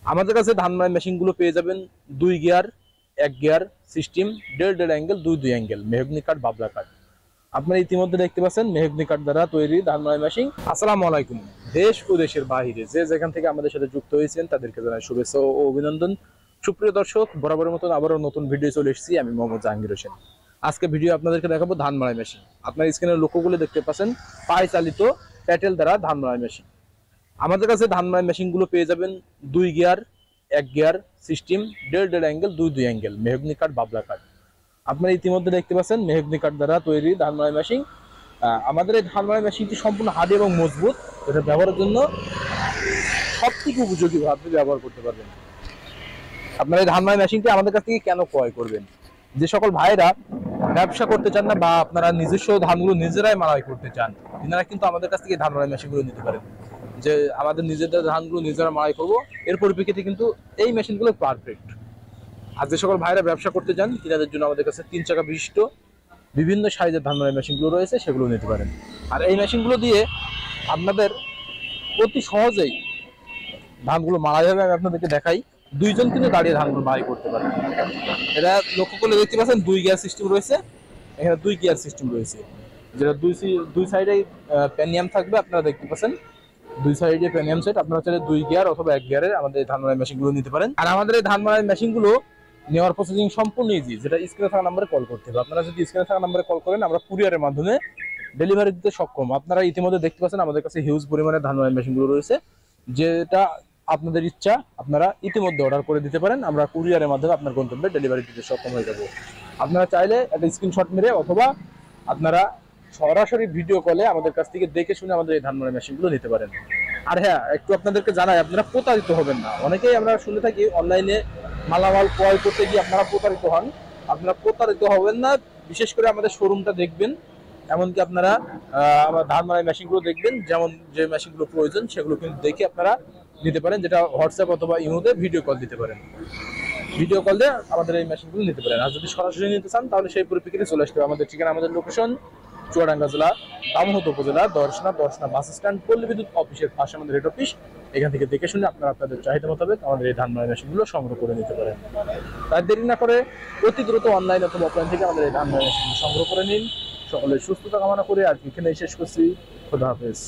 আমাদের কাছে ধান মাড়াই মেশিন গুলো পেয়ে যাবেন 2 গিয়ার, 1 গিয়ার সিস্টেম, দেড় দেড় অ্যাঙ্গেল, দুই দুই অ্যাঙ্গেল, মেহগনি কাঠ, বাবলা কাঠ। আপনারা ইতিমধ্যে দেখতে পাচ্ছেন মেহগনি কাঠ দ্বারা তৈরি ধান মাড়াই মেশিন। আসসালামু আলাইকুম। দেশ ও দেশের বাইরে যে যেখান থেকে আমাদের সাথে যুক্ত হয়েছেন তাদেরকে জানাই শুভেচ্ছা ও অভিনন্দন। সুপ্রিয় দর্শক, বরাবরের মতন আবারও নতুন ভিডিও চলে এসেছি। আমি মোহাম্মদ জাহাঙ্গীর হোসেন। আজকে ভিডিও আপনাদেরকে দেখাবো ধান মাড়াই মেশিন। আপনার স্ক্রিনের লক্ষ্যগুলো দেখতে পাচ্ছেন পায়ে চালিত প্যাটেল দ্বারা ধান মাড়াই মেশিন। আমাদের কাছে ধান মাড়াই মেশিন গুলো পেয়ে যাবেন 2 গিয়ার, 1 গিয়ার সিস্টেম, দেড় দেড় অ্যাঙ্গেল, দুই দুই অ্যাঙ্গেল, মেহগনি কাঠ, বাবলা কাঠ। আপনারা ইতিমধ্যে দেখতে পাচ্ছেন মেহগনি কাঠ দ্বারা তৈরি ধান মাড়াই মেশিন। আমাদের এই ধান মাড়াই মেশিনটি সম্পূর্ণ হার্ড এবং মজবুত। এটা ব্যবহারের জন্য সব থেকে উপযোগী ভাবে ব্যবহার করতে পারবেন। আপনারা এই ধান মাড়াই মেশিনটি আমাদের কাছ থেকে কেন ক্রয় করবেন? যে সকল ভাইরা ব্যবসা করতে চান না বা আপনারা নিজস্ব ধানগুলো নিজেরাই মাড়াই করতে চান, তিনারা কিন্তু আমাদের কাছ থেকে ধান মাড়াই মেশিনগুলো নিতে পারেন। যে আমাদের নিজেদের ধানগুলো নিজেরা মাড়াই করবো, এর পরিপ্রেক্ষিতে কিন্তু এই মেশিনগুলো পারফেক্ট। আর যে সকল ভাইরা ব্যবসা করতে চান তিনাদের জন্য আমাদের কাছে 3 চাকা বিশিষ্ট বিভিন্ন সাইজের ধান মাড়াই মেশিনগুলো রয়েছে, সেগুলো নিতে পারেন। আর এই মেশিনগুলো দিয়ে আপনাদের অতি সহজেই ধানগুলো মাড়াই হবে। আমি আপনাদেরকে দেখাই, দুইজন কিন্তু দাঁড়িয়ে ধানগুলো মাড়াই করতে পারেন। এটা লক্ষ্য করলে দেখতে পাচ্ছেন 2 গিয়ার সিস্টেম রয়েছে। এখানে 2 গিয়ার সিস্টেম রয়েছে, যেটা দুই সাইডে প্যানিয়াম থাকবে। আপনারা দেখতে পাচ্ছেন 2 সাইডে প্যানিয়াম সেট। আপনারা চাইলে 2 গিয়ার অথবা 1 গিয়ারের আমাদের ধান মাড়াই মেশিনগুলো নিতে পারেন। আর আমাদের এই ধান মাড়াই মেশিনগুলো নেওয়ার প্রসেসিং সম্পূর্ণ ইজি, যেটা স্ক্রিনে থাকা নাম্বারে কল করতে হবে। আপনারা যদি স্ক্রিনে থাকা নাম্বারে কল করেন, আমরা কুরিয়ারের মাধ্যমে ডেলিভারি দিতে সক্ষম। আপনারা ইতিমধ্যে দেখতে পাচ্ছেন আমাদের কাছে হিউজ পরিমাণে ধান মাড়াই মেশিনগুলো রয়েছে, যেটা আপনাদের ইচ্ছা আপনারা ইতিমধ্যে অর্ডার করে দিতে পারেন। আমরা কুরিয়ারের মাধ্যমে আপনার গন্তব্যে ডেলিভারি দিতে সক্ষম হয়ে যাব। আপনারা চাইলে একটা স্ক্রিনশট মেরে অথবা আপনারা সরাসরি ভিডিও কলে আমাদের কাছ থেকে দেখে শুনে আমাদের এই ধান মাড়াই মেশিনগুলো নিতে পারেন। আর হ্যাঁ, একটু আপনাদেরকে জানাই, আপনারা প্রতারিত হবেন না। অনেকেই আমরা শুনে থাকি অনলাইনে মালামাল ক্রয় করতে গিয়ে আপনারা প্রতারিত হন। আপনারা প্রতারিত হবেন না। বিশেষ করে আমাদের শোরুমটা দেখবেন, এমনকি আপনারা আমার ধান মাড়াই মেশিনগুলো দেখবেন, যেমন যে মেশিনগুলো প্রয়োজন সেগুলো কিন্তু দেখে আপনারা নিতে পারেন। যেটা হোয়াটসঅ্যাপ অথবা ইমোতে ভিডিও কল দিতে পারেন। ভিডিও কল দিয়ে আমাদের এই মেশিনগুলো নিতে পারেন। আর যদি সরাসরি নিতে চান তাহলে সেই পরিপ্রেক্ষিতে চলে আসতে হবে। আমাদের ঠিকানা, আমাদের লোকেশন চুয়াডাঙ্গা জেলা দামোহদ উপজেলা দর্শনা বাস স্ট্যান্ড, পল্লী বিদ্যুৎ অফিসের পাশে আমাদের হেড অফিস। এখান থেকে দেখে শুনে আপনারা আপনাদের চাহিদা মোতাবেক আমাদের এই ধান মাড়াই মেশিনগুলো সংগ্রহ করে নিতে পারেন। তাই দেরি না করে অতি দ্রুত অনলাইন অথবা অফলাইন থেকে আমাদের এই ধান মাড়াই মেশিনগুলো সংগ্রহ করে নিন। সকলের সুস্থতা কামনা করে আর এখানে শেষ করছি। খোদা হাফেজ।